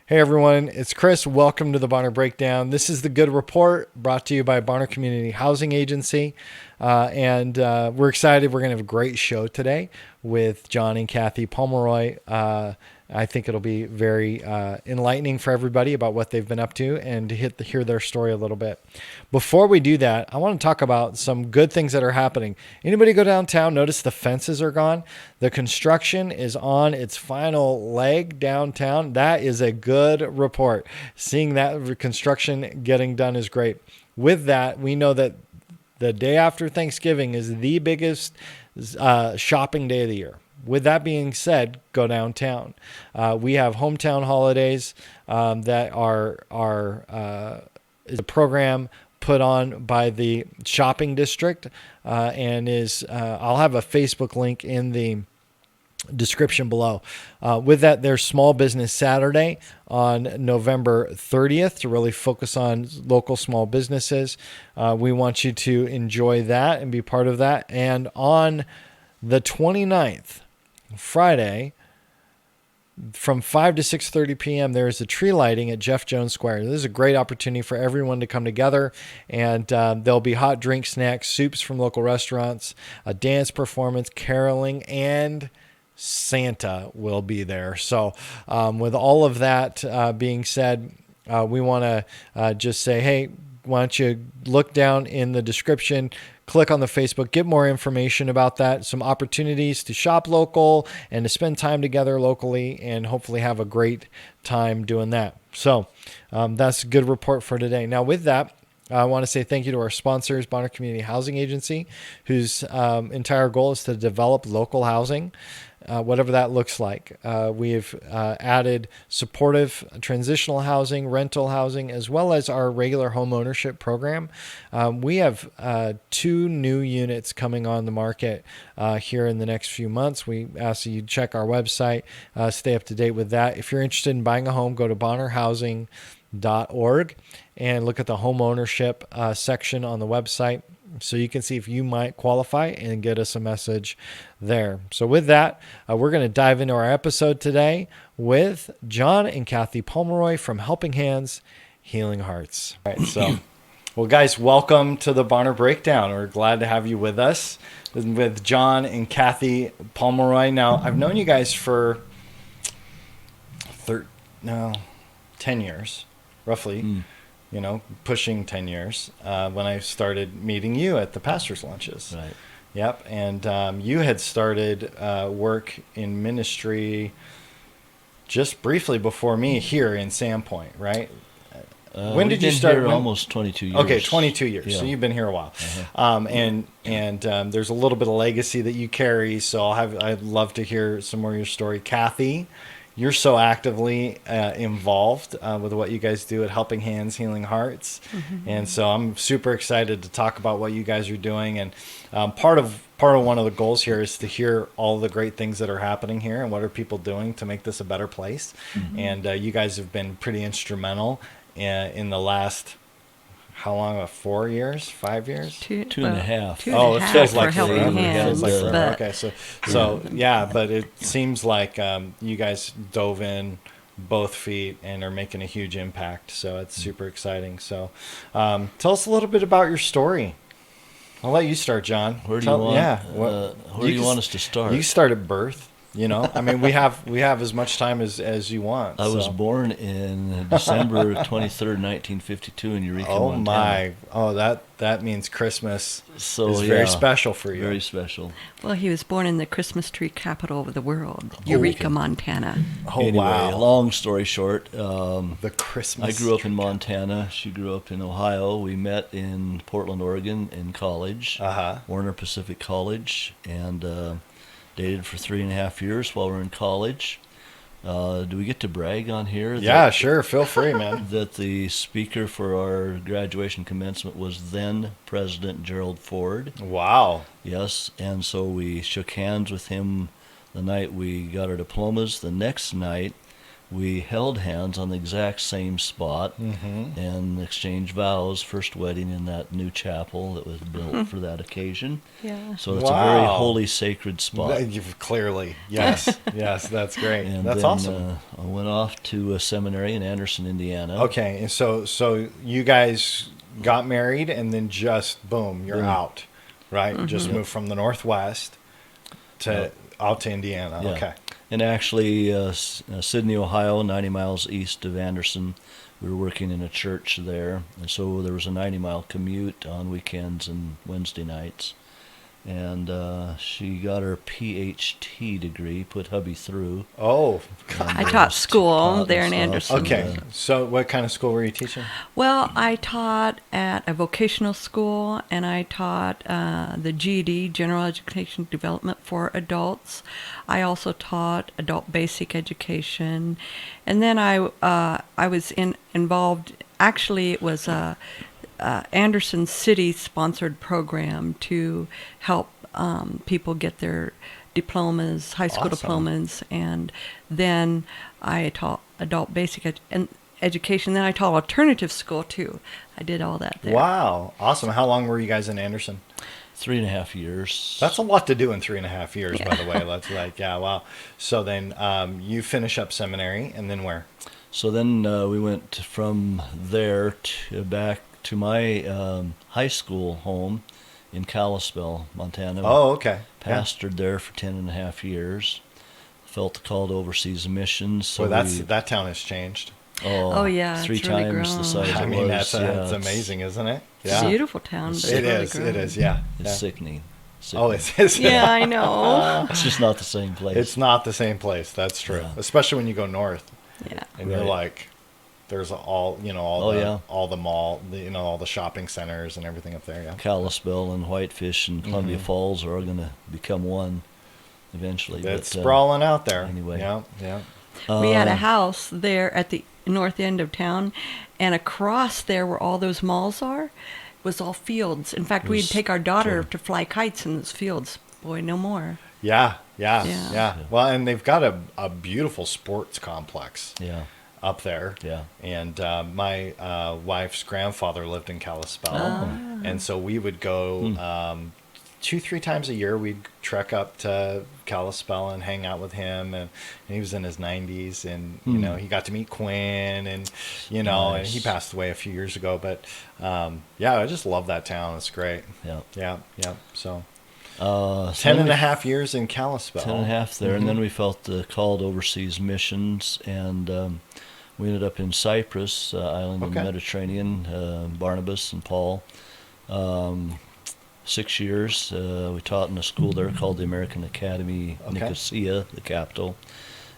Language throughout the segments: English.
Hey everyone, it's Chris. Welcome to the Bonner Breakdown. This is the Good Report brought to you by Bonner Community Housing Agency. And we're excited. We're going to have a great show today with Jon and Cathy Pomeroy. I think it'll be very enlightening for everybody about what they've been up to and to hear their story a little bit. Before we do that, I want to talk about some good things that are happening. Anybody go downtown? Notice the fences are gone. The construction is on its final leg downtown. That is a good report. Seeing that construction getting done is great. With that, we know that the day after Thanksgiving is the biggest shopping day of the year. With that being said, go downtown. We have hometown holidays that is a program put on by the shopping district and is I'll have a Facebook link in the description below. With that, there's Small Business Saturday on November 30th to really focus on local small businesses. We want you to enjoy that and be part of that. And on the 29th, Friday, from 5 to 6:30 p.m., there is a tree lighting at Jeff Jones Square. This is a great opportunity for everyone to come together, and there'll be hot drinks, snacks, soups from local restaurants, a dance performance, caroling, and Santa will be there. So with all of that being said, we want to just say, hey, why don't you look down in the description, click on the Facebook, get more information about that, some opportunities to shop local and to spend time together locally and hopefully have a great time doing that. So that's a good report for today. Now with that, I want to say thank you to our sponsors, Bonner Community Housing Agency, whose entire goal is to develop local housing, whatever that looks like. We've added supportive transitional housing, rental housing, as well as our regular home ownership program. We have 2 new units coming on the market here in the next few months. We ask that you check our website, stay up to date with that. If you're interested in buying a home, go to bonnerhousing.org and look at the home ownership section on the website so you can see if you might qualify and get us a message there. So with that, we're going to dive into our episode today with Jon and Cathy Pomeroy from Helping Hands, Healing Hearts. All right, so, well, guys, welcome to the Bonner Breakdown. We're glad to have you with us with Jon and Cathy Pomeroy. Now, I've known you guys for 10 years, roughly. Pushing 10 years when I started meeting you at the pastor's lunches. Right. Yep. And you had started work in ministry just briefly before me here in Sandpoint, right? When did you start? Here almost 22 years. Okay, 22 years. Yeah. So you've been here a while. And there's a little bit of legacy that you carry. So I'd love to hear some more of your story. Cathy, you're so actively involved with what you guys do at Helping Hands, Healing Hearts. Mm-hmm. And so I'm super excited to talk about what you guys are doing. And part of one of the goals here is to hear all the great things that are happening here and what are people doing to make this a better place. Mm-hmm. And you guys have been pretty instrumental in the last, how long? 4 years? 5 years? Two and a half. It feels like forever. Hands, Okay, so yeah, but it seems like you guys dove in both feet and are making a huge impact. So it's super exciting. So tell us a little bit about your story. I'll let you start, Jon. Where do you want us to start? You start at birth. I mean, we have as much time as you want. I was born in December 23rd, 1952 in Eureka, Montana. My! Oh, that means Christmas is very special for you. Very special. Well, he was born in the Christmas tree capital of the world, Eureka, Montana. Oh, anyway, wow. Long story short, the Christmas. I grew up in Montana. She grew up in Ohio. We met in Portland, Oregon in college, Warner Pacific College, and dated for 3.5 years while we were in college. Do we get to brag on here? Yeah, sure. Feel free, man. That the speaker for our graduation commencement was then President Gerald Ford. Wow. Yes, and so we shook hands with him the night we got our diplomas. The next night, we held hands on the exact same spot and exchanged vows. First wedding in that new chapel that was built for that occasion. Yeah. So it's a very holy, sacred spot. Clearly, yes, yes, that's great. And that's then, awesome. I went off to a seminary in Anderson, Indiana. Okay, and so you guys got married, and then just boom, you're out, right? Just moved from the Northwest to out to Indiana. Yeah. Okay. And actually, Sydney, Ohio, 90 miles east of Anderson, we were working in a church there. And so there was a 90-mile commute on weekends and Wednesday nights. And she got her PhD degree, put hubby through. Oh, I taught school there in Anderson. okay. So what kind of school were you teaching? Well, I taught at a vocational school, and I taught the GED, General Education Development for Adults. I also taught adult basic education. And then I was involved, actually it was Anderson City sponsored program to help people get their diplomas, high school diplomas, and then I taught adult basic education. Then I taught alternative school too. I did all that there. Wow, awesome! How long were you guys in Anderson? 3.5 years. That's a lot to do in 3.5 years, Yeah. by the way. That's wow. So then you finish up seminary, and then where? So then we went from there back to my high school home in Kalispell, Montana. Oh, okay. Pastored there for 10.5 years. Felt the call to overseas missions. So Well, that town has changed. Oh, yeah, three it's really times the grown. size I it mean, was. that's amazing, isn't it? It's a beautiful town, but It it's is. really It grown. is. Yeah. It's yeah. sickening. Oh, it is. Yeah, I know. It's just not the same place. It's not the same place. That's true. Yeah. Especially when you go north, Yeah. and you're Right. like, there's all the all the mall, all the shopping centers and everything up there. Yeah. Kalispell and Whitefish and Columbia Falls are all going to become one eventually. It's but, sprawling out there. anyway. Yeah. Yeah. We had a house there at the north end of town, and across there where all those malls are was all fields. In fact, we'd take our daughter to fly kites in those fields. Boy, no more. Yeah. Yeah. Well, and they've got a beautiful sports complex Yeah. up there. Yeah. And my wife's grandfather lived in Kalispell. And so we would go 2-3 times a year. We'd trek up to Kalispell and hang out with him. And he was in his 90s. And, he got to meet Quinn. And, and Nice. he passed away a few years ago. But, I just love that town. It's great. Yeah. Yeah. So 10.5 years in Kalispell. 10.5 there, and then we felt the call to overseas missions, and we ended up in Cyprus, island in the Mediterranean, Barnabas and Paul. 6 years. We taught in a school there called the American Academy, Nicosia, the capital,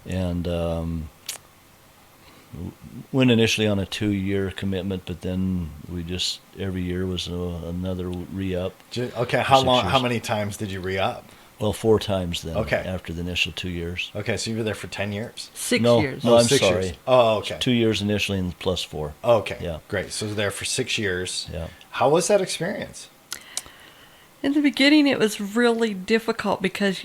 and went initially on a 2-year commitment, but then we just every year was another re-up. Okay, how many times did you re-up? Well, 4 times then. Okay. After the initial 2 years. Okay, so you were there for 10 years? 6 No, years. no, I'm 6 sorry. years. Oh, okay. 2 years initially and plus 4. Okay, Yeah. great. So there for 6 years. Yeah. How was that experience? In the beginning, it was really difficult because, I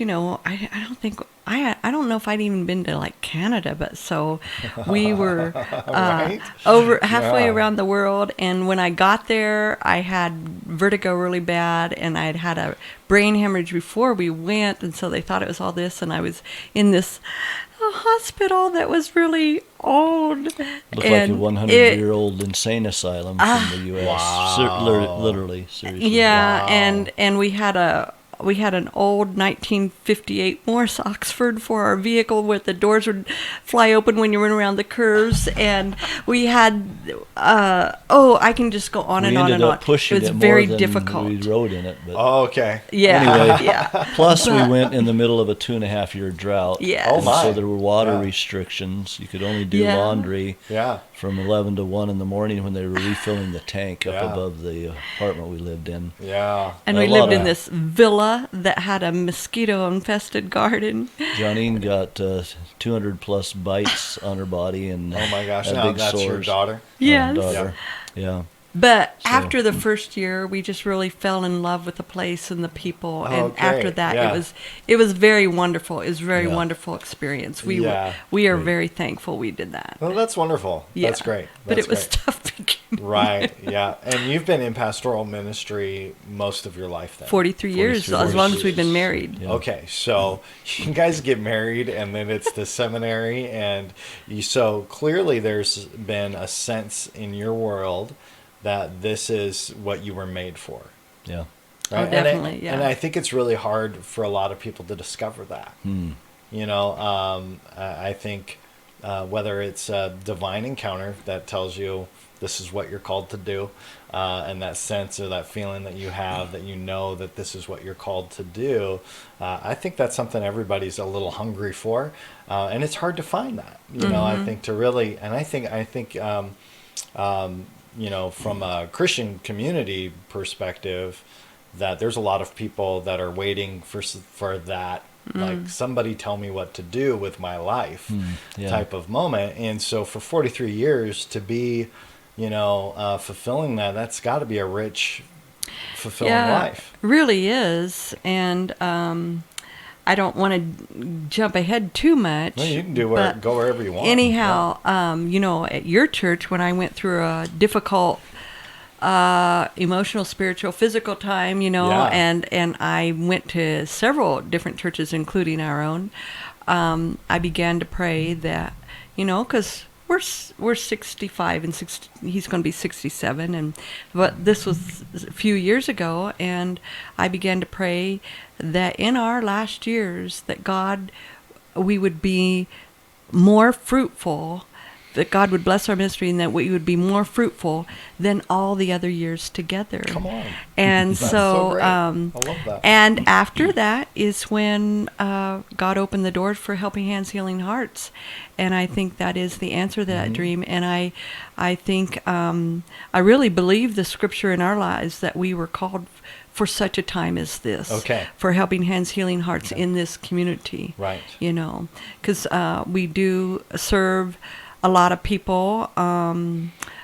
don't know if I'd even been to like Canada, but so we were Right? over halfway Yeah. around the world. And when I got there, I had vertigo really bad, and I'd had a brain hemorrhage before we went, and so they thought it was all this. And I was in this hospital that was really old. Looked like a 100-year-old insane asylum from the U.S. Wow. Literally, seriously. Yeah, Wow. and we had an old 1958 Morris Oxford for our vehicle where the doors would fly open when you went around the curves, and we had I can just go on and on and on. We ended up pushing it was it very more than difficult. we rode in it. But Oh, okay. Yeah, Anyway. yeah, plus, we went in the middle of a 2.5-year drought. Yes. Oh, And my. so there were water Yeah. restrictions. You could only do Yeah. laundry Yeah. from 11 to 1 in the morning when they were refilling the tank up Yeah. above the apartment we lived in. Yeah. and A we lot lived in of- this villa that had a mosquito-infested garden. Johnine got 200 plus bites on her body and Oh my gosh. had Now big that's your sores. daughter? Yes. Daughter. Yeah. But after the first year, we just really fell in love with the place and the people. And after that, it was very wonderful. It was a very wonderful experience. We are very thankful we did that. Well, that's wonderful. Yeah. That's great. But it was tough beginning. Right. Yeah. And you've been in pastoral ministry most of your life then. 43 years, as long as we've been married. Yeah. Okay. So you guys get married and then it's the seminary, and so clearly there's been a sense in your world that this is what you were made for. Yeah. Right? Oh, definitely, And I think it's really hard for a lot of people to discover that. You know, I think whether it's a divine encounter that tells you this is what you're called to do, and that sense or that feeling that you have that you know that this is what you're called to do, I think that's something everybody's a little hungry for, and it's hard to find that. You know, I think to really, and I think you know, from a Christian community perspective, that there's a lot of people that are waiting for that, like somebody tell me what to do with my life type of moment. And so for 43 years to be, you know, fulfilling that's got to be a rich, fulfilling life. It really is. And I don't want to jump ahead too much. No, you can go wherever you want. Anyhow, you know, at your church, when I went through a difficult emotional, spiritual, physical time, you know, and I went to several different churches, including our own, I began to pray that, you know, because we're 65 and he's going to be 67, but this was a few years ago, and I began to pray that in our last years that we would be more fruitful, that God would bless our ministry, and that we would be more fruitful than all the other years together. Come on. And That's so great. I love that. And after that is when God opened the doors for Helping Hands, Healing Hearts. And I think that is the answer to that dream. And I think I really believe the scripture in our lives that we were called for such a time as this. Okay. For Helping Hands, Healing Hearts in this community. Right. You know, because we do serve a lot of people.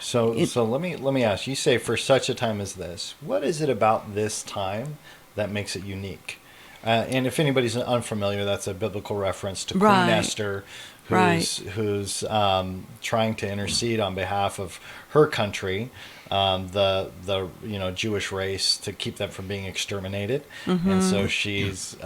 So let me ask. You say for such a time as this. What is it about this time that makes it unique? And if anybody's unfamiliar, that's a biblical reference to Queen Esther, who's trying to intercede on behalf of her country, the Jewish race, to keep them from being exterminated. And so she's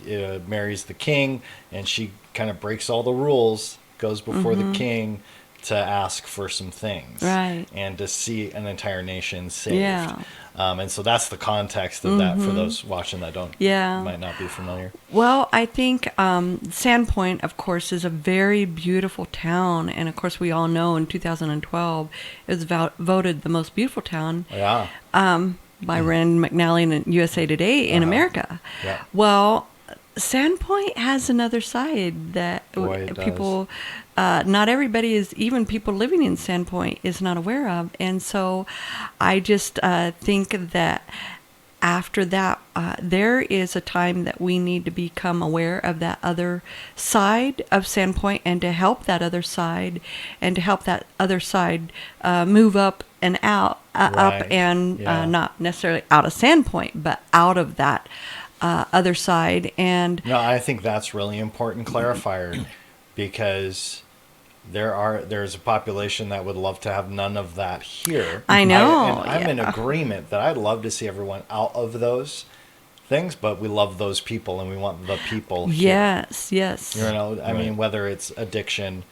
marries the king, and she kind of breaks all the rules, goes before the king to ask for some things, and to see an entire nation saved. And so that's the context of that for those watching that might not be familiar. Well, I think Sandpoint, of course, is a very beautiful town, and of course we all know in 2012 it was voted the most beautiful town by Rand McNally and USA Today in America. Well, Sandpoint has another side that people, not everybody is, even people living in Sandpoint is not aware of. And so I just think that after that, there is a time that we need to become aware of that other side of Sandpoint, and to help that other side, and to help that other side move up and out, up and not necessarily out of Sandpoint, but out of that other side. And no, I think that's really important clarifier, because there's a population that would love to have none of that here. I know. I'm in agreement that I'd love to see everyone out of those things, but we love those people and we want the people here. Yes. You know, I mean, whether it's addiction,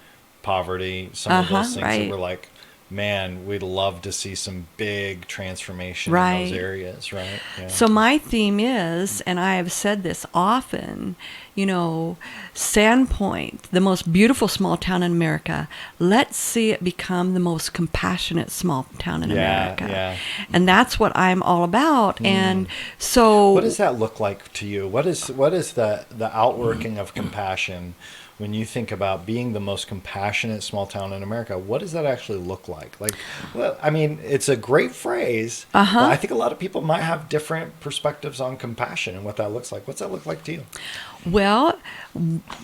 poverty, some of those things that we're like, man, we'd love to see some big transformation in those areas, right? Yeah. So my theme is, and I have said this often, you know, Sandpoint, the most beautiful small town in America, let's see it become the most compassionate small town in America. Yeah. And that's what I'm all about. And so what does that look like to you? What is the outworking of compassion? When you think about being the most compassionate small town in America, what does that actually look like? Like, well, I mean, it's a great phrase, but I think a lot of people might have different perspectives on compassion and what that looks like. What's that look like to you? Well,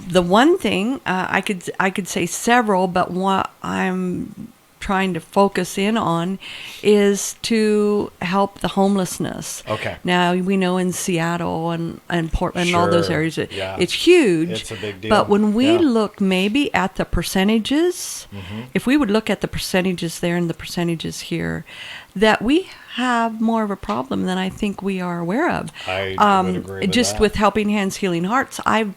the one thing I could say several, but what I'm trying to focus in on is to help the homelessness. Okay. Now, we know in Seattle and Portland and all those Sure. areas, Yeah. it's huge. It's a big deal. But when we Yeah. look maybe at the percentages, if we would look at the percentages there and the percentages here, that we have more of a problem than I think we are aware of. I would agree with just that. with Helping Hands, Healing Hearts, I've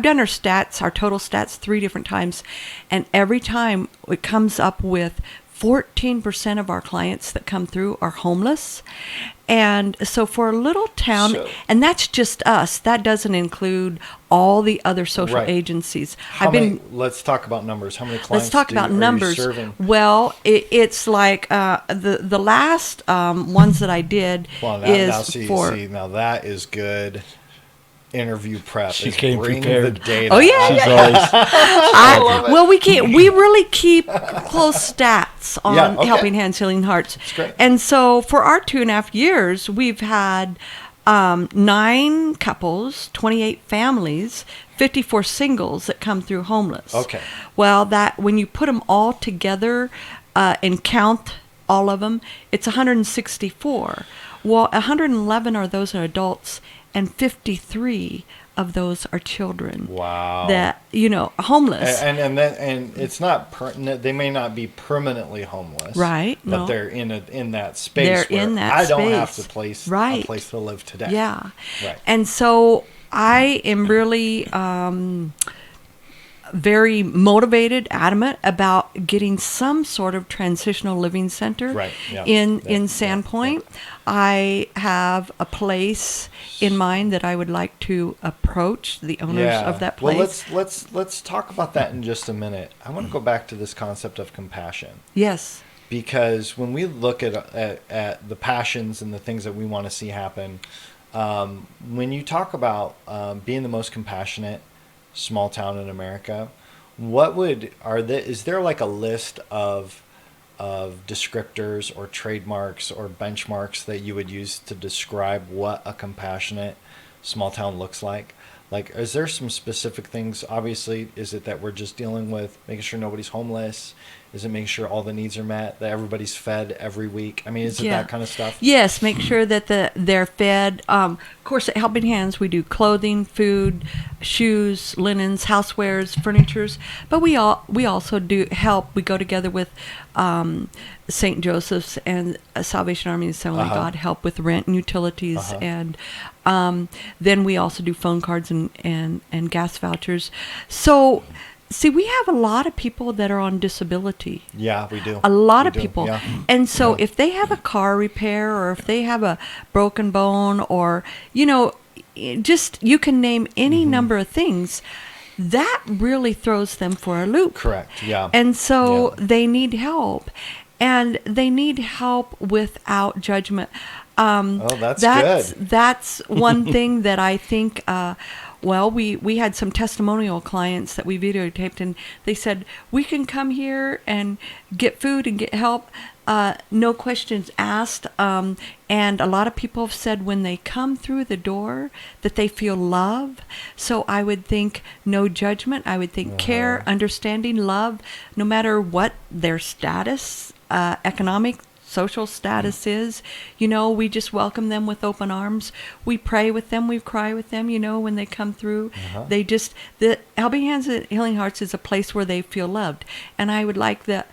done our stats, our total stats 3 different times, and every time it comes up with 14% of our clients that come through are homeless. And so for a little town, and that's just us, that doesn't include all the other social Right. agencies. Let's talk about numbers. How many clients Let's talk about are you numbers. serving? Well, it's like the last ones that I did Well, now, is now that is good interview prep. She is came bring prepared. the data. Oh, yeah, She's yeah. always Well, we really keep close stats on Yeah, okay. Helping Hands, Healing Hearts. That's great. And so for our 2.5 years, we've had 9 couples, 28 families, 54 singles that come through homeless. Okay. Well, that when you put them all together and count all of them, it's 164. Well, 111 are those are adults, and 53 of those are children. Wow. That homeless. And it's not they may not be permanently homeless, Right, But no. they're in that space. They're where in that I don't have space. to place Right. a place to live today. Yeah. Right. And so I am really very motivated, adamant about getting some sort of transitional living center Right, yeah, in yeah, Sandpoint. I have a place in mind that I would like to approach the owners of that place. Well, let's talk about that in just a minute. I want to go back to this concept of compassion. Yes. Because when we look at the passions and the things that we want to see happen, when you talk about being the most compassionate small town in America, is there like a list of descriptors or trademarks or benchmarks that you would use to describe what a compassionate small town looks like? Like, is there some specific things? Obviously, is it that we're just dealing with making sure nobody's homeless? Is it making sure all the needs are met, that everybody's fed every week? I mean, is it that kind of stuff? Yes, make sure that they're fed. Of course, at Helping Hands, we do clothing, food, shoes, linens, housewares, furnitures. But we also do help. We go together with St. Joseph's and Salvation Army and Assembly of God, help with rent and utilities. And then we also do phone cards and gas vouchers. So, see, we have a lot of people that are on disability. Yeah, we do. A lot We of do, people. yeah. And so if they have a car repair or if they have a broken bone or, just you can name any number of things, that really throws them for a loop. Correct, yeah. And so Yeah. they need help. And they need help without judgment. That's good. That's one thing that I think, we had some testimonial clients that we videotaped, and they said, we can come here and get food and get help, no questions asked. And a lot of people have said when they come through the door that they feel love. So I would think no judgment. I would think care, understanding, love, no matter what their status, economic, social status is. We just welcome them with open arms. We pray with them. We cry with them, when they come through. They just, the Helping Hands and Healing Hearts is a place where they feel loved. And I would like that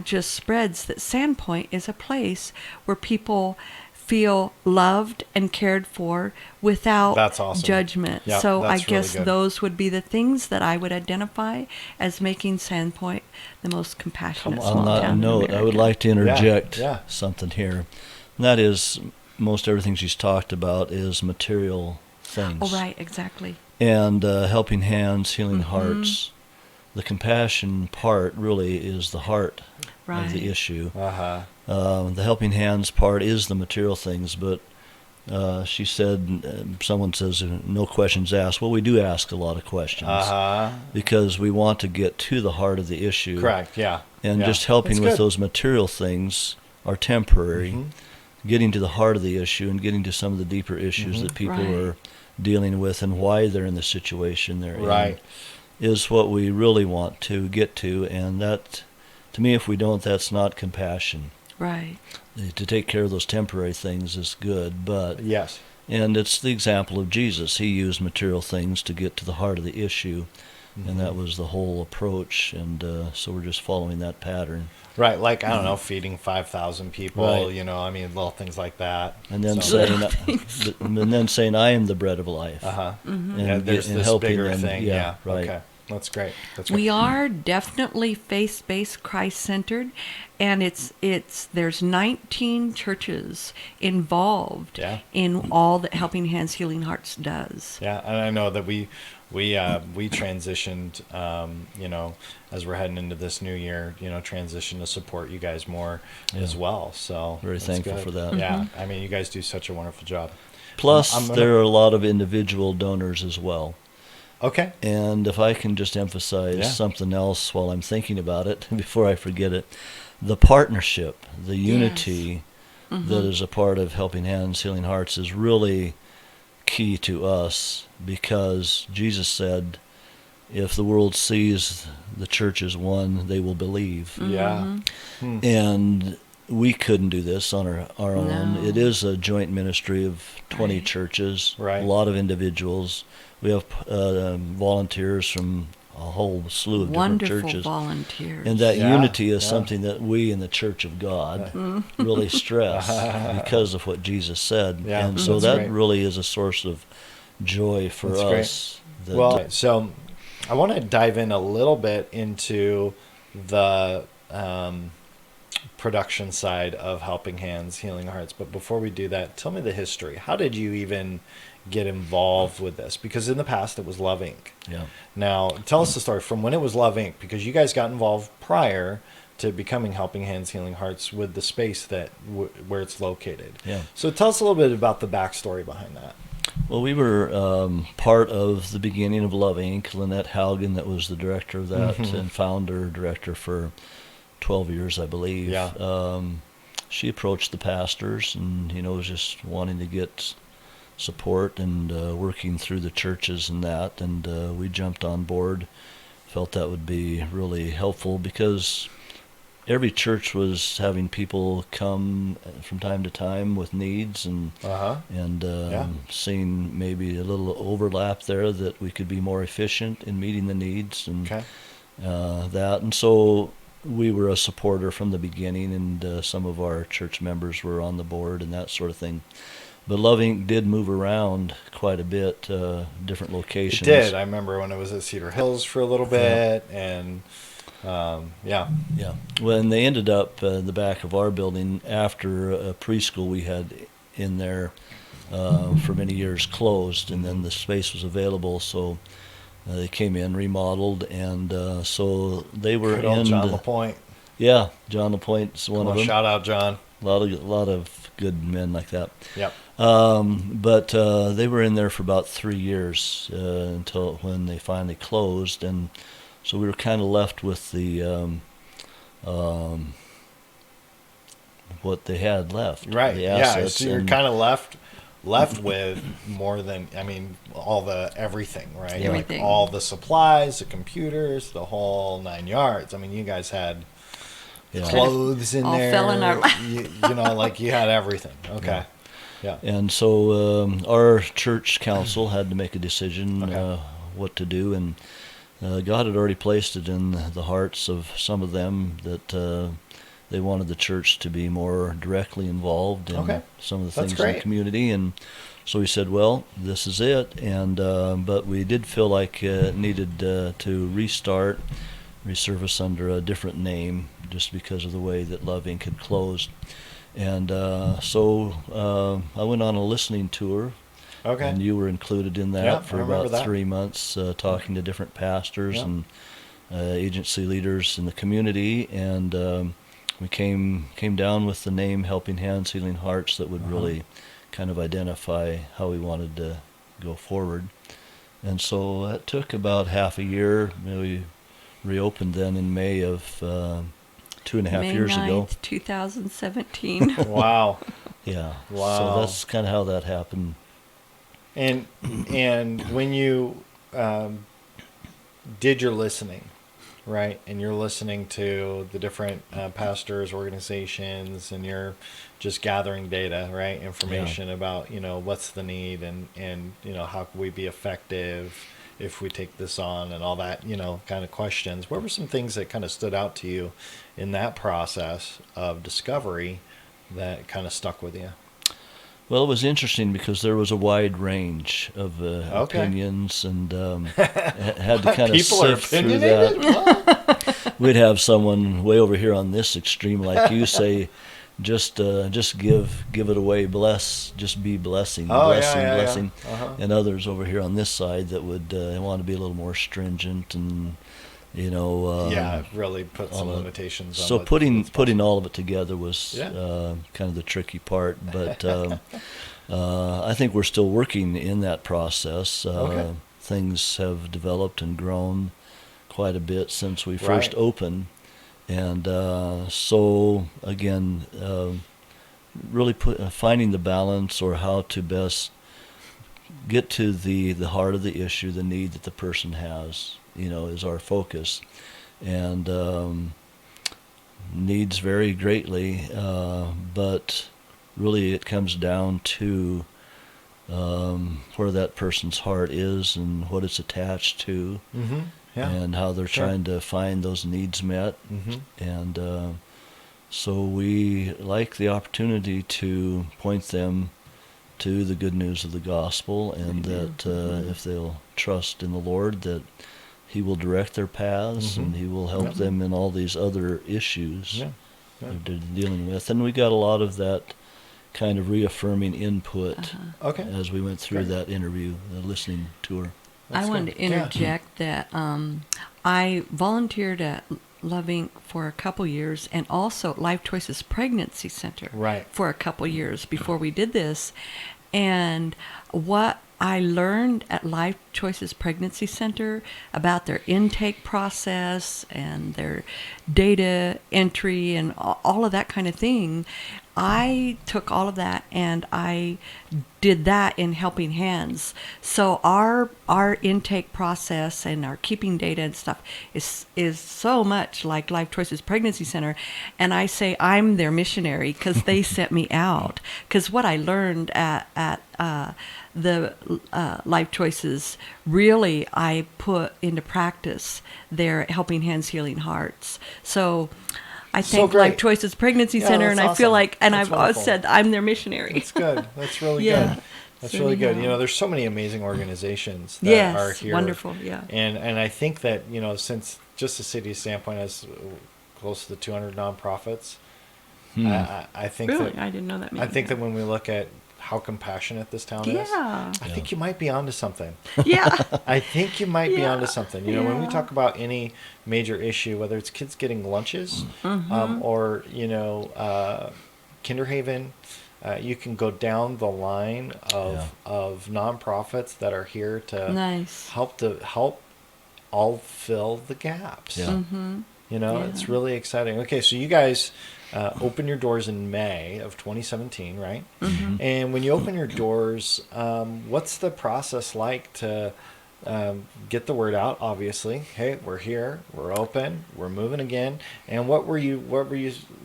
just spreads, that Sandpoint is a place where people feel loved and cared for without That's awesome. judgment. Yeah, So I that's really guess good. those would be the things that I would identify as making Sandpoint the most compassionate small On that town in note, I would America. like to interject Yeah. something here. And that is, most everything she's talked about is material things. Oh, right, exactly. And Helping Hands, Healing Mm-hmm. Hearts, the compassion part really is the heart of Right. the issue. Uh-huh. The Helping Hands part is the material things, but she said, someone says, no questions asked. Well, we do ask a lot of questions because we want to get to the heart of the issue. Correct, yeah. And Yeah. just helping That's with good. those material things are temporary. Getting to the heart of the issue and getting to some of the deeper issues that people Right. are dealing with and why they're in the situation they're Right. in is what we really want to get to. And that to me, if we don't, that's not compassion. Right. To take care of those temporary things is good, but Yes. and it's the example of Jesus. He used material things to get to the heart of the issue, and that was the whole approach. And so we're just following that pattern. Right, like, I don't know, feeding 5,000 people, Right. you know, I mean, little things like that. And then So- saying, "I am the bread of life." Uh-huh. And Yeah, there's and this helping bigger them. thing. Yeah. Right. Okay. That's great. That's great. We are definitely faith-based, Christ-centered, and there's 19 churches involved Yeah. in all that Helping Hands Healing Hearts does. Yeah, and I know that we transitioned, you know, as we're heading into this new year, you know, transition to support you guys more as well. So Very that's thankful good. for that. Yeah, I mean, you guys do such a wonderful job. Plus, I'm gonna- there are a lot of individual donors as well. Okay. And if I can just emphasize something else while I'm thinking about it, before I forget it, the partnership, the unity that is a part of Helping Hands, Healing Hearts is really key to us, because Jesus said, if the world sees the church as one, they will believe. Yeah. And we couldn't do this on our own. No. It is a joint ministry of 20 Right. churches, Right. a lot of individuals. We have volunteers from a whole slew of Wonderful different churches. volunteers. And that Yeah, unity is yeah. something that we in the Church of God really stress because of what Jesus said. Yeah, and so that's that great. really is a source of joy for That's great. us. that- Well, so I want to dive in a little bit into the production side of Helping Hands, Healing Hearts. But before we do that, tell me the history. How did you even get involved with this? Because in the past it was Love Inc. yeah. Now, tell us the story from when it was Love Inc. Because you guys got involved prior to becoming Helping Hands, Healing Hearts with the space that where it's located. Yeah. So tell us a little bit about the backstory behind that. Well, we were part of the beginning of Love Inc. Lynette Haugen, that was the director of that, and founder, director for 12 years, I believe. Yeah. She approached the pastors and, was just wanting to get support and working through the churches and that. And we jumped on board, felt that would be really helpful, because every church was having people come from time to time with needs, and seeing maybe a little overlap there, that we could be more efficient in meeting the needs and that. And so we were a supporter from the beginning, and some of our church members were on the board and that sort of thing. But Love Inc. did move around quite a bit, different locations. It did. I remember when it was at Cedar Hills for a little bit, and Yeah. Well, and they ended up in the back of our building after a preschool we had in there for many years closed, and then the space was available, so they came in, remodeled, and so they were good old in. John LaPointe. Yeah, John LaPointe's one Come of on, them. shout out, John. A lot of good men like that. Yep. But they were in there for about 3 years until when they finally closed, and so we were kind of left with the what they had left, Right. the Yeah. assets. So you're and- kind of left with more than, I mean, all the everything, right? Everything. Like all the supplies, the computers, the whole 9 yards. I mean, you guys had yeah. clothes in All there. fell in our lap. you know, like you had everything. Okay. Yeah. And so our church council had to make a decision Okay. what to do, and God had already placed it in the hearts of some of them that they wanted the church to be more directly involved in Okay. some of the That's things in great. the community. And so we said, well, this is it. And but we did feel like it needed to restart, resurface under a different name, just because of the way that Love Inc. had closed. And so I went on a listening tour. Okay. And you were included in that Yeah, for I remember about that. 3 months, talking to different pastors Yeah. and agency leaders in the community. And we came down with the name Helping Hands, Healing Hearts, that would really kind of identify how we wanted to go forward. And so that took about half a year. We reopened then in May of 2.5 May years 9th, ago. 2017. Wow. Yeah. Wow. So that's kind of how that happened. And when you did your listening, right? And you're listening to the different pastors, organizations, and you're just gathering data, right? Information about, what's the need and how can we be effective if we take this on and all that, kind of questions. What were some things that kind of stood out to you in that process of discovery that kind of stuck with you? Well, it was interesting because there was a wide range of opinions, and had to kind of People are sift through that. We'd have someone way over here on this extreme, like you say, just give it away, just be blessing, blessing. Uh-huh. And others over here on this side that would want to be a little more stringent and really put some limitations on. So putting all of it together was kind of the tricky part, but I think we're still working in that process. Things have developed and grown quite a bit since we first opened, and so again, really finding the balance or how to best get to the heart of the issue, the need that the person has, is our focus. And needs vary greatly, but really it comes down to where that person's heart is and what it's attached to, and how they're trying to find those needs met. And so we like the opportunity to point them to the good news of the gospel, and that if they'll trust in the Lord, that He will direct their paths, and He will help them in all these other issues that they're dealing with. And we got a lot of that kind of reaffirming input as we went through that interview, the listening tour. I wanted to interject that I volunteered at Loving for a couple years, and also Life Choices Pregnancy Center for a couple years before we did this. And what I learned at Life Choices Pregnancy Center about their intake process and their data entry and all of that kind of thing, I took all of that and I did that in Helping Hands. So our intake process and our keeping data and stuff is so much like Life Choices Pregnancy Center. And I say I'm their missionary because they sent me out. Because what I learned at the Life Choices, really I put into practice their Helping Hands, Healing Hearts. So I thank Life Choices Pregnancy Center, and I feel like, and I've always said I'm their missionary. That's good. That's really good. That's really good. There's so many amazing organizations that are here. Wonderful, And I think that, since just the city of Sandpoint has close to 200 nonprofits, I think really? that, I didn't know that many. I think that when we look at how compassionate this town is, I think you might be onto something. I think you might be onto something. When we talk about any major issue, whether it's kids getting lunches, or Kinderhaven, you can go down the line of nonprofits that are here to help all fill the gaps. It's really exciting. Okay, so you guys open your doors in May of 2017, right? And when you open your doors, what's the process like to get the word out? Obviously, hey, we're here, we're open, we're moving again. And what were you?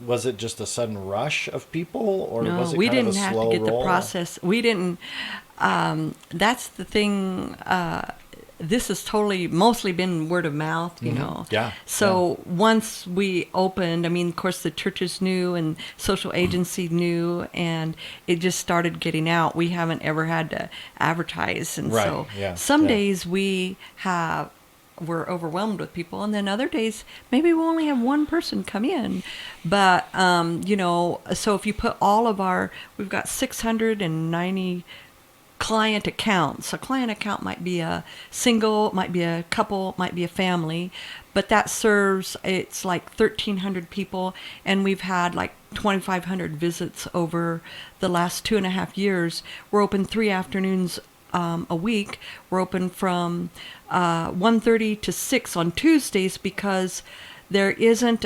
Was it just a sudden rush of people, or was it we kind didn't of a have slow to get roll? the process. We didn't. That's the thing. This has mostly been word of mouth, So once we opened, of course the churches knew and social agency knew, and it just started getting out. We haven't ever had to advertise, and so some days we're overwhelmed with people, and then other days maybe we only have one person come in. But so if you put all of we've got 690 client accounts. A client account might be a single, might be a couple, might be a family, but that serves, it's like 1,300 people, and we've had like 2,500 visits over the last 2.5 years. We're open 3 afternoons a week. We're open from 1:30 to 6 on Tuesdays because there isn't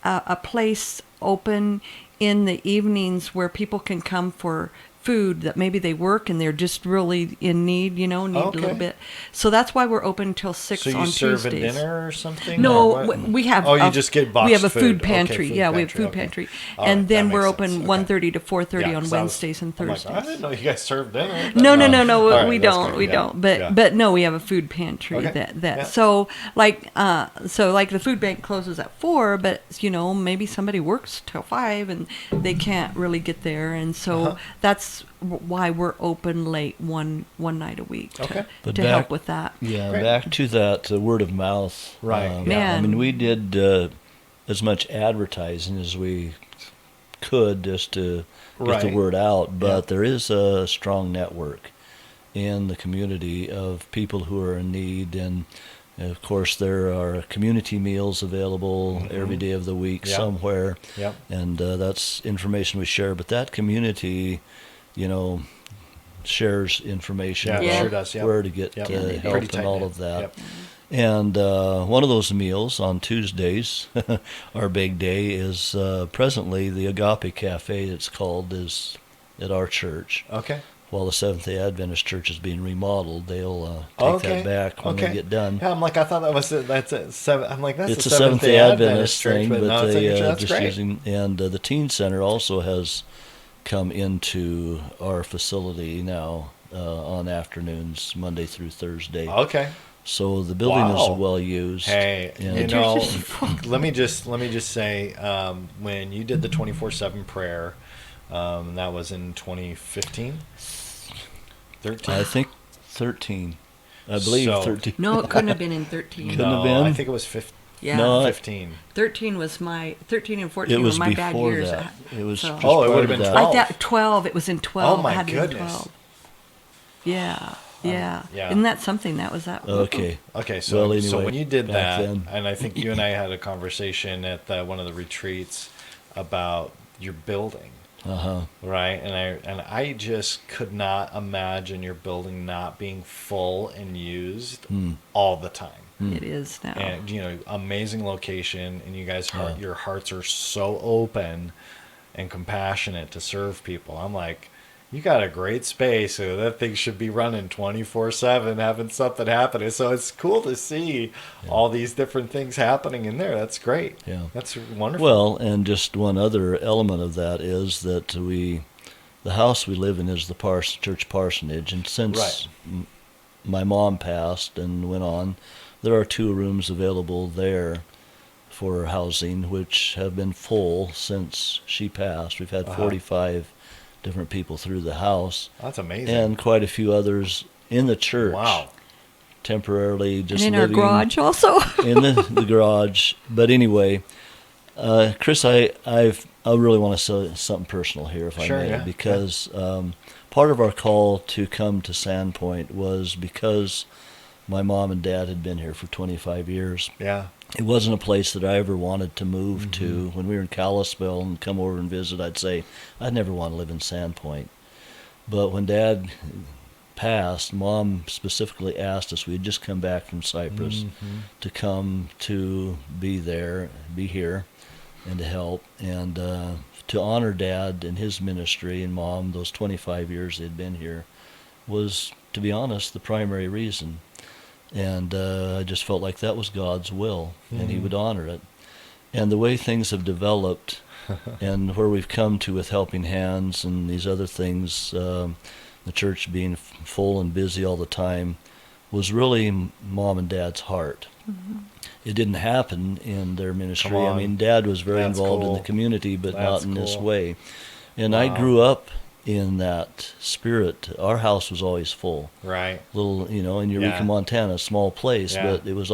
a place open in the evenings where people can come for food that maybe they work and they're just really in need, need a little bit. So that's why we're open until 6 So you on serve Tuesdays. a dinner or something? No, or what? we have. You just get boxed We have a food. food pantry. Okay, we have a food okay. pantry, All and right, then that we're makes open sense. 1:30 to 4:30 Yeah, on 'cause Wednesdays and I'm like, Thursdays. I didn't know you guys served dinner. No, All right, we that's don't. great. We Yeah. don't. But Yeah. but no, we have a food pantry Okay. that Yeah. so like the food bank closes at 4, but maybe somebody works till 5 and they can't really get there, and so that's why we're open late one night a week Okay. to help with that. Yeah, Great. back to that word of mouth. Right. I Man. mean, we did as much advertising as we could just to get the Right. word out, but Yeah. there is a strong network in the community of people who are in need, and of course there are community meals available every day of the week Yeah. somewhere, Yep. and that's information we share. But that community, shares information Yeah, it about sure does, yep. where to get Yep. help Pretty and all tight-knit. of that. Yep. And one of those meals on Tuesdays, our big day, is presently the Agape Cafe, it's called, is at our church. Okay. While the Seventh-day Adventist Church is being remodeled, they'll take Okay. that back when Okay. they get done. Yeah, I'm like, I thought that's a seven. I'm like, that's It's a a Seventh-day Adventist church, thing, but but no, it's a they good church. That's just great. using, and the teen center also has come into our facility now on afternoons, Monday through Thursday. Okay. So the building is Wow. well used. Hey, and let me just say, when you did the 24/7 prayer, that was in 2015, 13. I think 13. I believe So- 13. No, it couldn't have been in 13. Couldn't have been? I think it was 15. Yeah. No, 15. 13 was 13 and 14 It was were my bad before years. that. It was So- just Oh, it part would've of been that. 12. Like that 12, it was in 12. Oh, my it had to be in goodness. 12. Yeah. Yeah. yeah. Isn't that something? That was that. Okay. Okay, so Well, so anyway, when you did back that, then. and I think you and I had a conversation at one of the retreats about your building, Uh-huh. right? And I just could not imagine your building not being full and used all the time. It is now. And amazing location, and you guys, your hearts are so open and compassionate to serve people. I'm like, you got a great space, so that thing should be running 24/7, having something happening. So it's cool to see all these different things happening in there. That's great. Yeah. That's wonderful. Well, and just one other element of that is that the house we live in is the church parsonage, and since Right. my mom passed and went on, there are 2 rooms available there for housing, which have been full since she passed. We've had 45 different people through the house, That's amazing. and quite a few others in the church. Wow. Temporarily just and in our living garage also. in the garage. But anyway, Chris, I really want to say something personal here, if Sure, I may, yeah, because part of our call to come to Sandpoint was because my mom and dad had been here for 25 years. Yeah. It wasn't a place that I ever wanted to move Mm-hmm. to. When we were in Kalispell and come over and visit, I'd say, I'd never want to live in Sandpoint. But when Dad passed, Mom specifically asked us, we had just come back from Cyprus, to come to be here, and to help, and to honor Dad and his ministry, and Mom, those 25 years they'd been here, was, to be honest, the primary reason. And I just felt like that was God's will, and He would honor it. And the way things have developed, and where we've come to with Helping Hands and these other things, the church being full and busy all the time, was really Mom and Dad's heart. It didn't happen in their ministry. Come on. I mean, Dad was very That's involved cool. in the community, but That's not in this cool. way. And Wow. I grew up in that spirit. Our house was always full. Right. Little, in Eureka, Yeah. Montana, small place, Yeah. but it was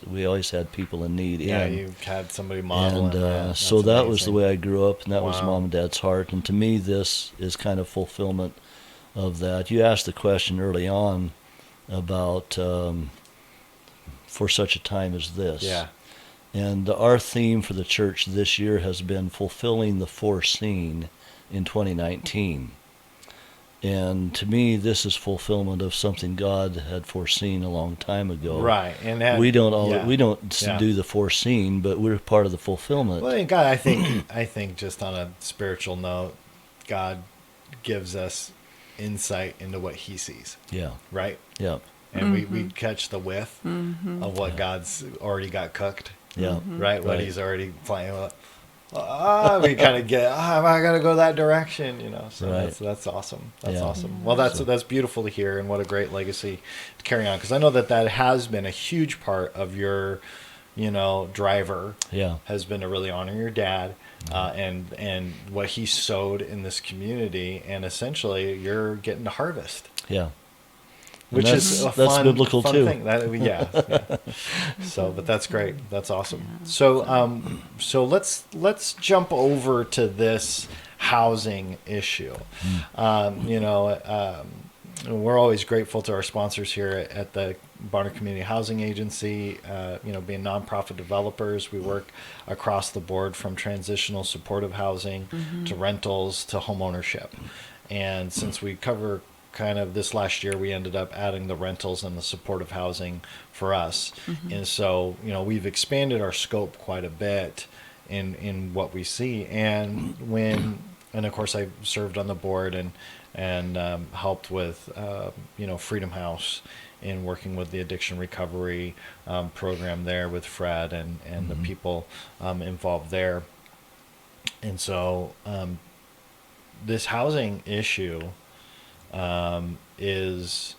we always had people in need. Yeah, in. you had somebody modeling And that. so That's that was the amazing. way I grew up, and that was Wow. Mom and Dad's heart. And to me, this is kind of fulfillment of that. You asked the question early on about for such a time as this. Yeah. And our theme for the church this year has been fulfilling the foreseen in 2019. And to me, this is fulfillment of something God had foreseen a long time ago. Right. And that, We don't Yeah. do the foreseen, but we're part of the fulfillment. Well, and God, I think just on a spiritual note, God gives us insight into what he sees. Yeah. Right? Yeah. And we catch the whiff of what God's already got cooked. Yeah. Right? What he's already playing with. We kind of get, I got to go that direction, So that's awesome. That's awesome. Well, that's beautiful to hear, and what a great legacy to carry on. Because I know that has been a huge part of your, driver. Yeah. Has been to really honor your dad, and what he sowed in this community, and essentially you're getting to harvest. Yeah. Which is a fun, biblical fun too. thing. Yeah. So, but that's great. That's awesome. So, so let's jump over to this housing issue. We're always grateful to our sponsors here at the Bonner Community Housing Agency. Being nonprofit developers, we work across the board from transitional supportive housing to rentals to home ownership. And since we cover kind of this last year, we ended up adding the rentals and the supportive housing for us. And so, we've expanded our scope quite a bit in what we see. And of course I served on the board and helped with, Freedom House in working with the addiction recovery program there with Fred and the people involved there. And so this housing issue is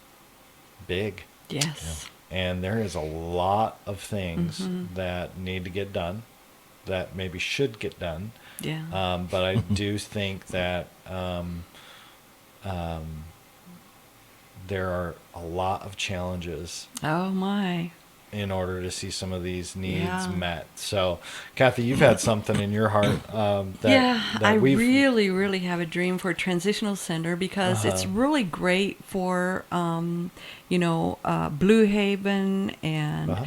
big. Yes. And there is a lot of things that need to get done, that maybe should get done. Yeah. But I do think that there are a lot of challenges. Oh my. In order to see some of these needs met. So, Cathy, you've had something in your heart I really, really have a dream for a transitional center, because it's really great for, Blue Haven and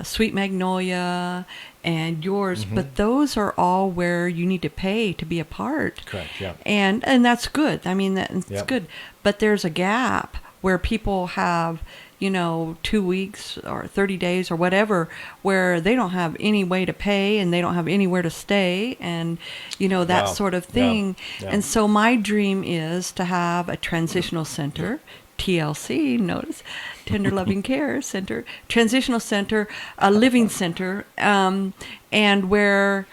Sweet Magnolia and yours, but those are all where you need to pay to be a part. Correct, yeah. And that's good. I mean, that's good. But there's a gap where people have 2 weeks or 30 days or whatever, where they don't have any way to pay and they don't have anywhere to stay, and that sort of thing. Yeah. And so my dream is to have a transitional center, TLC, notice, Tender Loving Care Center, transitional center, a living center, and where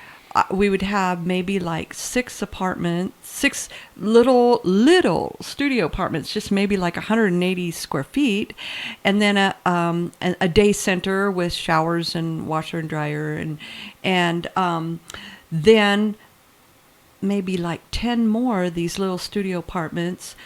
we would have maybe like 6 little studio apartments, just maybe like 180 square feet, and then a day center with showers and washer and dryer, and then maybe like 10 more of these little studio apartments.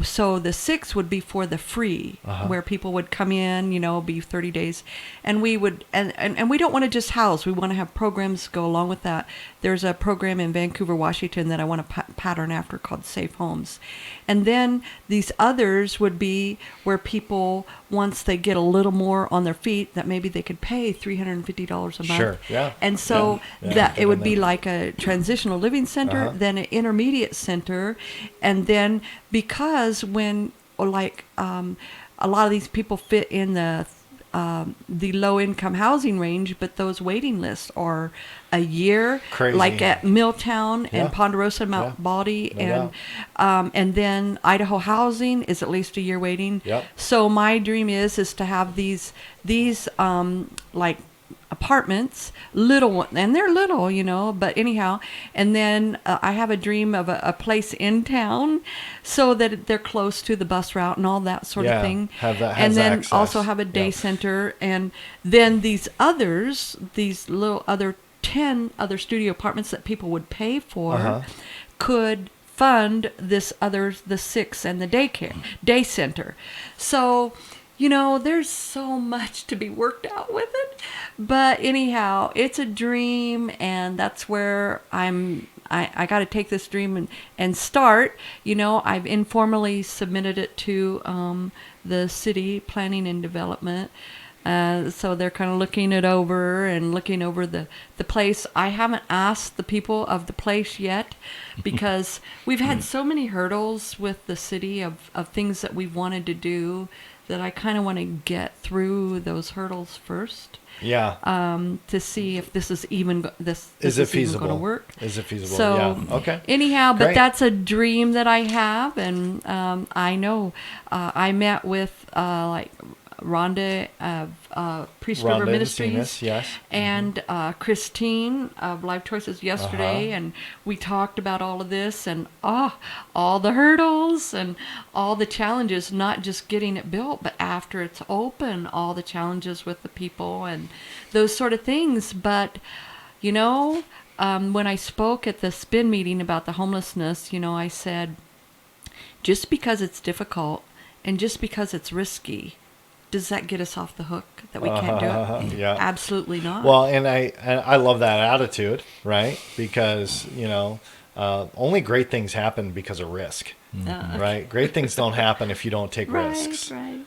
So the 6 would be for the free, where people would come in, be 30 days. And we would, and we don't want to just house. We want to have programs go along with that. There's a program in Vancouver, Washington that I want to pattern after called Safe Homes. And then these others would be where people, once they get a little more on their feet, that maybe they could pay $350 a month. Sure, yeah. And so that it would be like a transitional living center, then an intermediate center, and then because when a lot of these people fit in the low income housing range, but those waiting lists are a year. Crazy. Like at Milltown and Ponderosa, Mount Baldy, and then Idaho Housing is at least a year waiting. Yep. So my dream is to have these like apartments, little one, and they're little, but anyhow, and then I have a dream of a place in town so that they're close to the bus route and all that sort of thing. And then access. also have a day center, and then these little other 10 other studio apartments that people would pay for could fund the 6 and the day center. So there's so much to be worked out with it. But anyhow, it's a dream, and that's where I got to take this dream and start. I've informally submitted it to the city planning and development. So they're kind of looking it over and looking over the place. I haven't asked the people of the place yet, because we've had so many hurdles with the city of things that we've wanted to do. that I kind of want to get through those hurdles first. Yeah. To see if this is even this Is it is even going to feasible? work. Is it feasible? So, Yeah. Okay. Anyhow, but Great. that's a dream that I have, and I know I met with like Rhonda of Priest River Rhonda Ministries, Encinas, yes. and Christine of Life Choices yesterday, and we talked about all of this and all the hurdles and all the challenges, not just getting it built, but after it's open, all the challenges with the people and those sort of things. But, you know, when I spoke at the SPIN meeting about the homelessness, you know, I said, just because it's difficult and just because it's risky, does that get us off the hook that we can't do it? Yeah. Absolutely not. Well, and I love that attitude, right? Because, you know, only great things happen because of risk, right? Great things don't happen if you don't take risks. Right.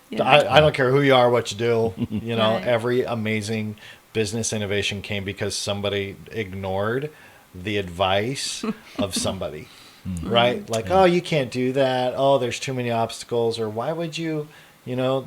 Yeah. I don't care who you are, what you do. You know, Right. every amazing business innovation came because somebody ignored the advice of somebody, right? Like, oh, you can't do that. Oh, there's too many obstacles. Or why would you? You know,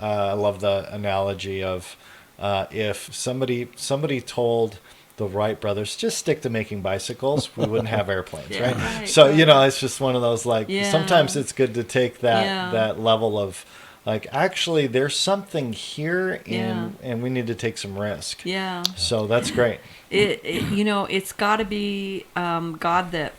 I love the analogy of if somebody told the Wright brothers, just stick to making bicycles, we wouldn't have airplanes, Yeah, right? right, So, right. you know, it's just one of those, like, Yeah. sometimes it's good to take that Yeah. that level of, like, actually, there's something here, and we need to take some risk. Yeah. So that's great. You know, it's got to be God that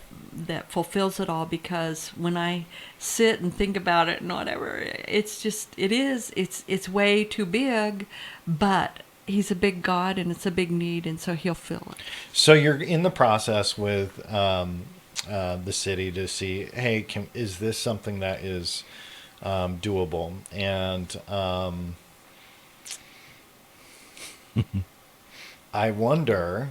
fulfills it all, because when I sit and think about it and whatever, it's way too big, but he's a big God and it's a big need, and so he'll fill it. So you're in the process with the city to see, hey, is this something that is doable? And I wonder,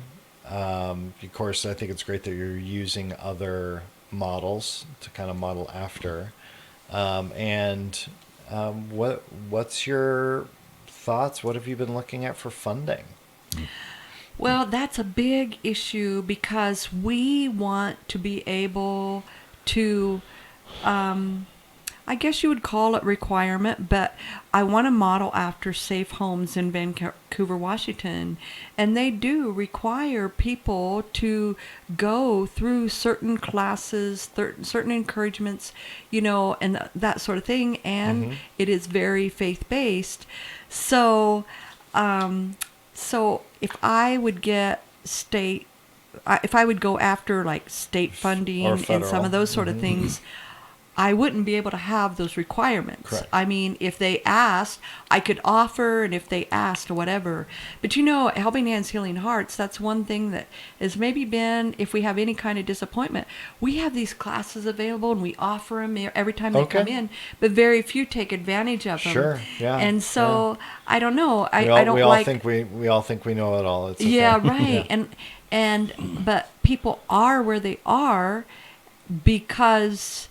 of course, I think it's great that you're using other models to kind of model after. What's your thoughts? What have you been looking at for funding? Well, that's a big issue because we want to be able to, I guess you would call it requirement, but I want to model after Safe Homes in Vancouver, Washington. And they do require people to go through certain classes, certain encouragements, you know, and that sort of thing. And it is very faith-based. So if I would get if I would go after like state funding Or and some federal. of those sort of things, I wouldn't be able to have those requirements. Correct. I mean, if they asked, I could offer, and if they asked or whatever. But you know, Helping Hands, Healing Hearts, that's one thing that has maybe been, if we have any kind of disappointment, we have these classes available and we offer them every time they come in, but very few take advantage of them. Sure, yeah. And so, I don't know. We I don't all like... think we all think we know it all. It's okay. Yeah, right. Yeah. But people are where they are because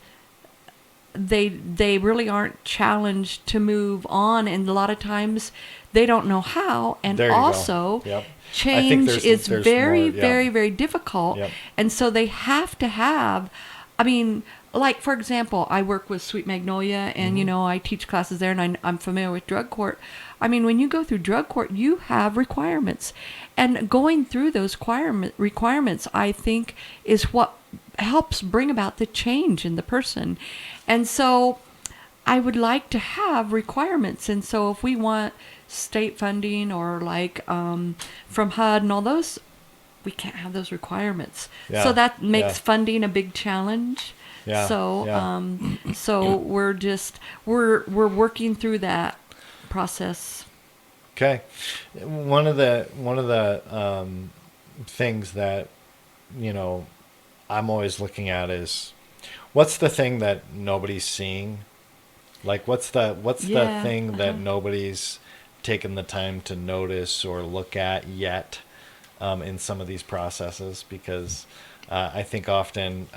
they really aren't challenged to move on, and a lot of times they don't know how, and There you go. also Yep. I think change is there's very more, yeah. very very difficult. Yep. And so they have to have, I mean, like for example, I work with Sweet Magnolia, and you know, I teach classes there, and I'm familiar with drug court. I mean, when you go through drug court, you have requirements, and going through those requirements, I think, is what helps bring about the change in the person. And so I would like to have requirements. And so if we want state funding or like from HUD and all those, we can't have those requirements. Yeah. So that makes Yeah. funding a big challenge. Yeah. So Yeah. so we're working through that process. Okay. One of the things that, you know, I'm always looking at is, what's the thing that nobody's seeing? Like, what's the Yeah, thing that nobody's taken the time to notice or look at yet in some of these processes? Because I think often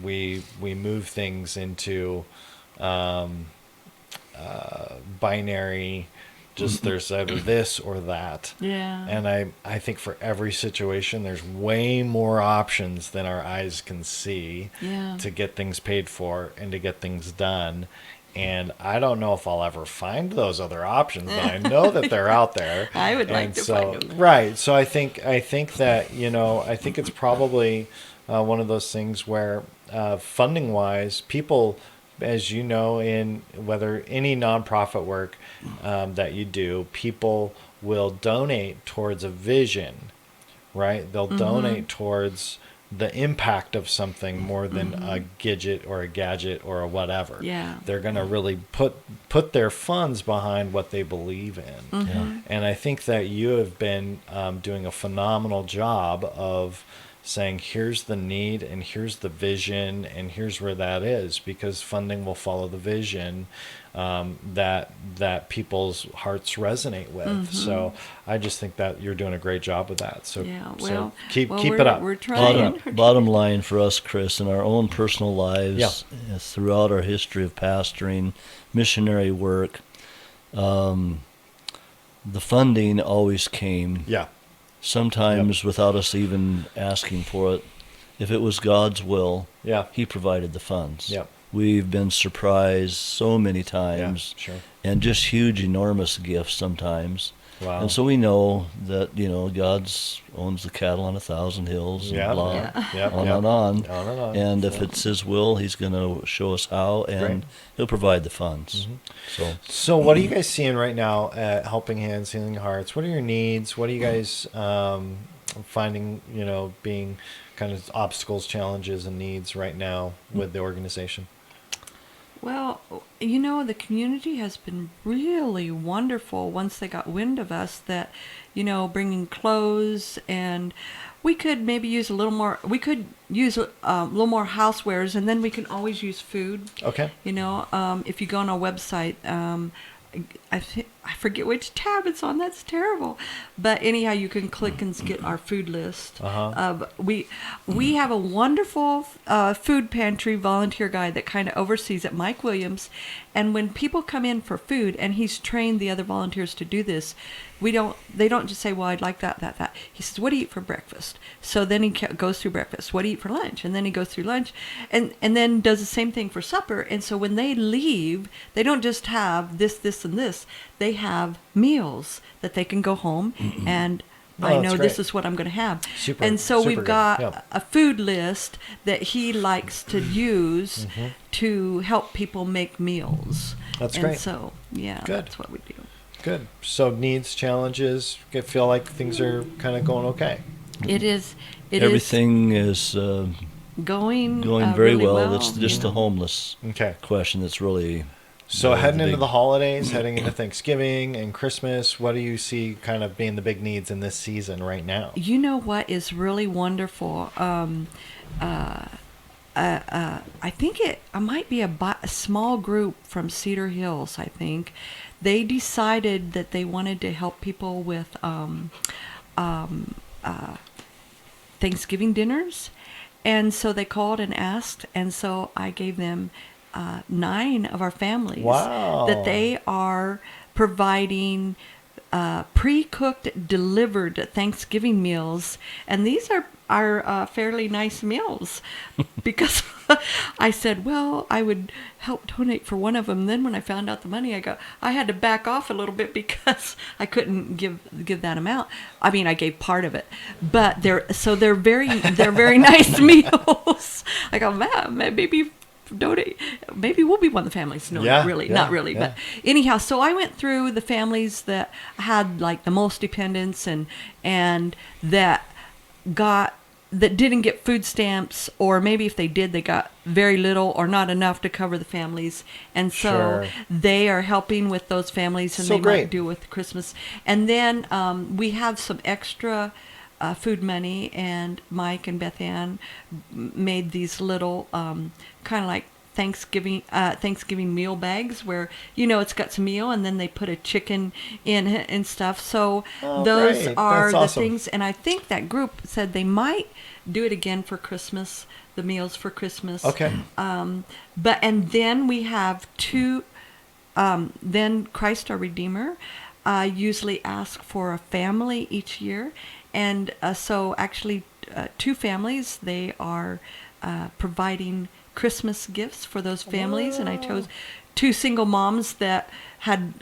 we move things into binary. Just there's either this or that. Yeah. And I think for every situation, there's way more options than our eyes can see Yeah. to get things paid for and to get things done. And I don't know if I'll ever find those other options, but I know that they're out there. I would like And to so, find them. right. So I think that, I think it's probably one of those things where funding wise, people, as you know, in whether any nonprofit work that you do, people will donate towards a vision, right? They'll donate towards the impact of something more than a gadget or a gadget or a whatever. Yeah. They're going to really put their funds behind what they believe in. Yeah. And I think that you have been doing a phenomenal job of saying, here's the need and here's the vision and here's where that is, because funding will follow the vision that people's hearts resonate with. So I just think that you're doing a great job with that. So, Yeah, so well, keep well, it up. We're trying. Bottom line for us, Chris, in our own personal lives, throughout our history of pastoring, missionary work, the funding always came. Yeah. Sometimes without us even asking for it. If it was God's will, He provided the funds. Yep. We've been surprised so many times, Sure. and just huge, enormous gifts sometimes. Wow. And so we know that God owns the cattle on 1,000 hills, and blah, on and on. On and on. And if it's His will, He's going to show us how, and He'll provide the funds. So what are you guys seeing right now at Helping Hands, Healing Hearts? What are your needs? What are you guys finding, being kind of obstacles, challenges, and needs right now with the organization? Well, the community has been really wonderful once they got wind of us that, bringing clothes, and we could maybe use a little more, we could use a little more housewares, and then we can always use food. Okay. If you go on our website, I forget which tab it's on. That's terrible. But anyhow, you can click and get our food list. We have a wonderful food pantry volunteer guy that kind of oversees it, Mike Williams. And when people come in for food, and he's trained the other volunteers to do this, they don't just say, well, I'd like that. He says, what do you eat for breakfast? So then he goes through breakfast. What do you eat for lunch? And then he goes through lunch and then does the same thing for supper. And so when they leave, they don't just have this, and this. They have meals that they can go home and I know this is what I'm going to have. And so we've got a food list that he likes to use to help people make meals. That's great. And so, that's what we do. Good. So needs, challenges, feel like things are kind of going okay. Everything is going very really well. It's just the homeless question that's really... So heading into the holidays, heading into Thanksgiving and Christmas, what do you see kind of being the big needs in this season right now? You know what is really wonderful? I think it might be a small group from Cedar Hills, I think. They decided that they wanted to help people with Thanksgiving dinners. And so they called and asked, and so I gave them 9 of our families that they are providing pre-cooked, delivered Thanksgiving meals, and these are fairly nice meals because I said, well, I would help donate for one of them. Then when I found out the money, I had to back off a little bit because I couldn't give that amount. I mean, I gave part of it, but they're very nice meals. I go, man, maybe donate. Maybe we'll be one of the families. No, not really. But anyhow, so I went through the families that had like the most dependents and that didn't get food stamps, or maybe if they did, they got very little or not enough to cover the families. And so they are helping with those families, and they might do with Christmas. And then we have some extra food money, and Mike and Beth Ann made these little kind of like Thanksgiving meal bags where it's got some meal and then they put a chicken in it and stuff. So those are the things, and I think that group said they might do it again for Christmas, the meals for Christmas. Okay. And then we have 2. Then Christ our Redeemer usually ask for a family each year. And so actually 2 families, they are providing Christmas gifts for those families. And I chose two single moms that had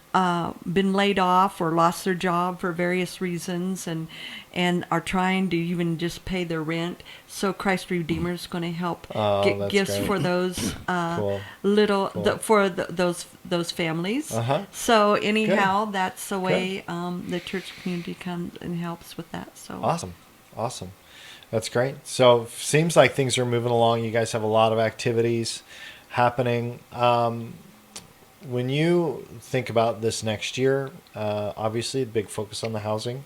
been laid off or lost their job for various reasons and are trying to even just pay their rent. So Christ Redeemer is going to help get gifts great. for those Cool. those families. Uh-huh. So anyhow, that's the way the church community comes and helps with that. So Awesome. That's great. So seems like things are moving along. You guys have a lot of activities happening. When you think about this next year, obviously a big focus on the housing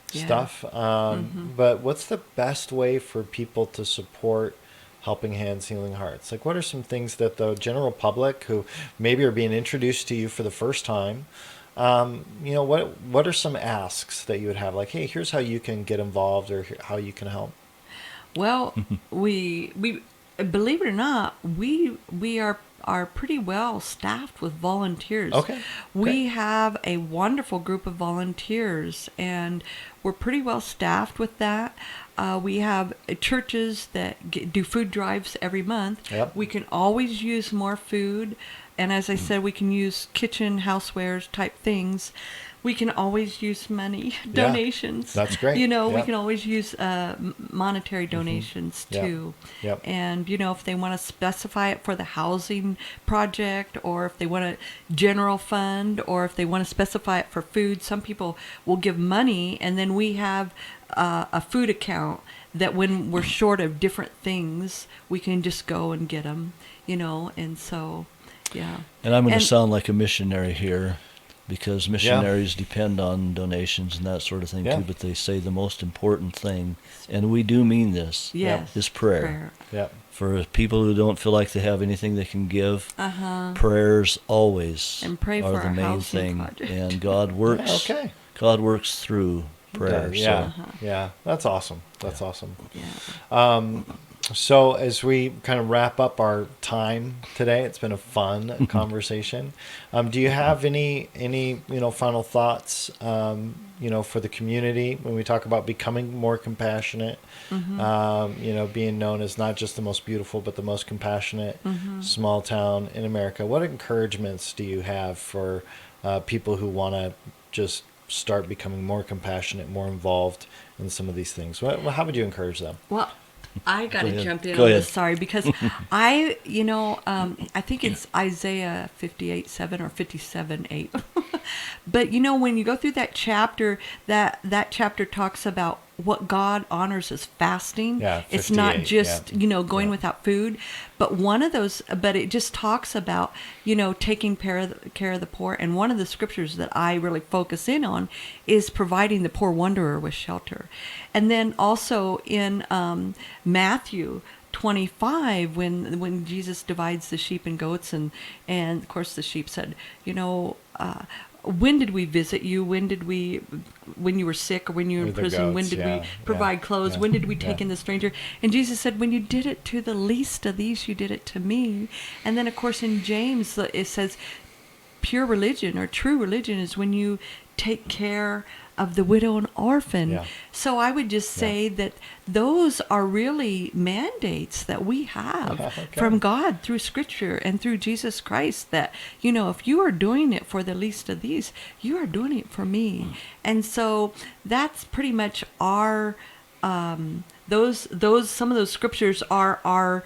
stuff. But what's the best way for people to support Helping Hands, Healing Hearts? Like, what are some things that the general public who maybe are being introduced to you for the first time, what are some asks that you would have? Like, hey, here's how you can get involved or how you can help. Well, we believe it or not, we are pretty well staffed with volunteers. Okay. We have a wonderful group of volunteers, and we're pretty well staffed with that. We have churches that do food drives every month. Yep. We can always use more food, and as I said, we can use kitchen housewares type things. We can always use money, donations. That's great. We can always use monetary donations too. Yep. And, if they want to specify it for the housing project, or if they want a general fund, or if they want to specify it for food, some people will give money, and then we have a food account that when we're short of different things, we can just go and get them, and so, yeah. And I'm going to sound like a missionary here, because missionaries depend on donations and that sort of thing too, but they say the most important thing, and we do mean this, is prayer. Yeah. For people who don't feel like they have anything they can give, prayers always and pray are for the our main housing thing, project. and God works. God works through prayer. Yeah. That's awesome. That's awesome. Yeah. So as we kind of wrap up our time today, it's been a fun conversation. Do you have any final thoughts for the community when we talk about becoming more compassionate? Being known as not just the most beautiful but the most compassionate small town in America. What encouragements do you have for people who want to just start becoming more compassionate, more involved in some of these things? How would you encourage them? Well, I got to jump in Go on ahead. this, sorry, because I think it's Isaiah 58:7 or 57:8. But when you go through that chapter, that chapter talks about what God honors as fasting. Yeah, it's not just, going Yeah. without food, but but it just talks about, taking care of the poor. And one of the scriptures that I really focus in on is providing the poor wanderer with shelter. And then also in Matthew 25, when Jesus divides the sheep and goats, and of course the sheep said, when did we visit you? When you were sick, or when you were in prison? When did we provide clothes? When did we take in the stranger? And Jesus said, when you did it to the least of these, you did it to me. And then, of course, in James, it says, pure religion or true religion is when you take care of the widow and orphan. Yeah. So I would just say that those are really mandates that we have from God through Scripture and through Jesus Christ, that, if you are doing it for the least of these, you are doing it for me. And so that's pretty much our some of those scriptures are our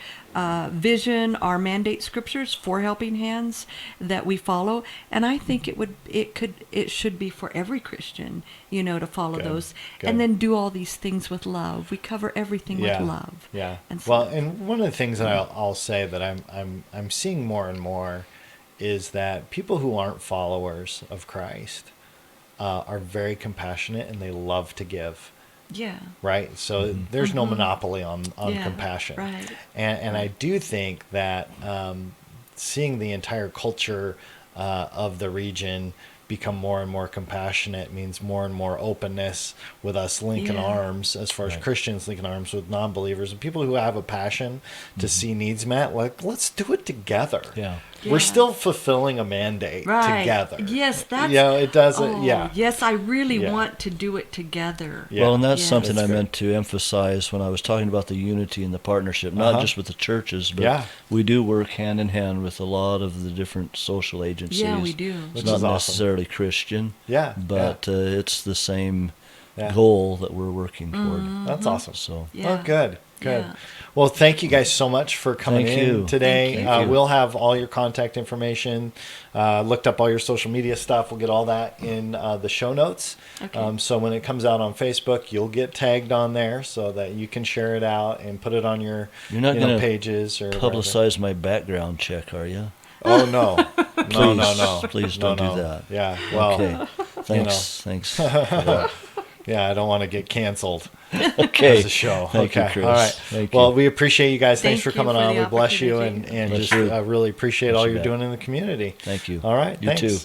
vision, our mandate scriptures for Helping Hands that we follow, and I think it should be for every Christian, to follow those, and then do all these things with love. We cover everything with love. Yeah. And so, and one of the things that I'll say that I'm seeing more and more is that people who aren't followers of Christ are very compassionate and they love to give. Yeah. Right. So there's no monopoly on compassion. Right. And I do think that seeing the entire culture of the region become more and more compassionate means more and more openness with us linking arms, as far as Christians linking arms with non-believers and people who have a passion to see needs met. Like, let's do it together. Yeah. we're still fulfilling a mandate together. Yes, that's. It doesn't. Yes, I really want to do it together. Yeah. Well, and that's something That's I great. meant to emphasize when I was talking about the unity and the partnership, not just with the churches, but we do work hand in hand with a lot of the different social agencies. Yeah, we do. It's Which not is awesome. necessarily Christian, Yeah, but it's the same Yeah. goal that we're working toward. That's awesome. So Yeah. Oh, good. Yeah. Well, thank you guys so much for coming Thank in you. today. Thank you. We'll have all your contact information, looked up all your social media stuff. We'll get all that in the show notes. Okay. So when it comes out on Facebook, you'll get tagged on there so that you can share it out and put it on your you're not going to pages or whatever. publicize my background check, are you? Oh, no. No. Please don't do that. Yeah, well, Okay. Thanks for that. yeah, I don't want to get canceled. Okay. As a show. Thank you, Okay. Chris. All right. Thank Well, you. we appreciate you guys. Thanks Thank for coming you for on. the We bless you opportunity. and Bless just you. really appreciate Bless all you you're back. doing in the community. Thank you. All right. You Thanks. too.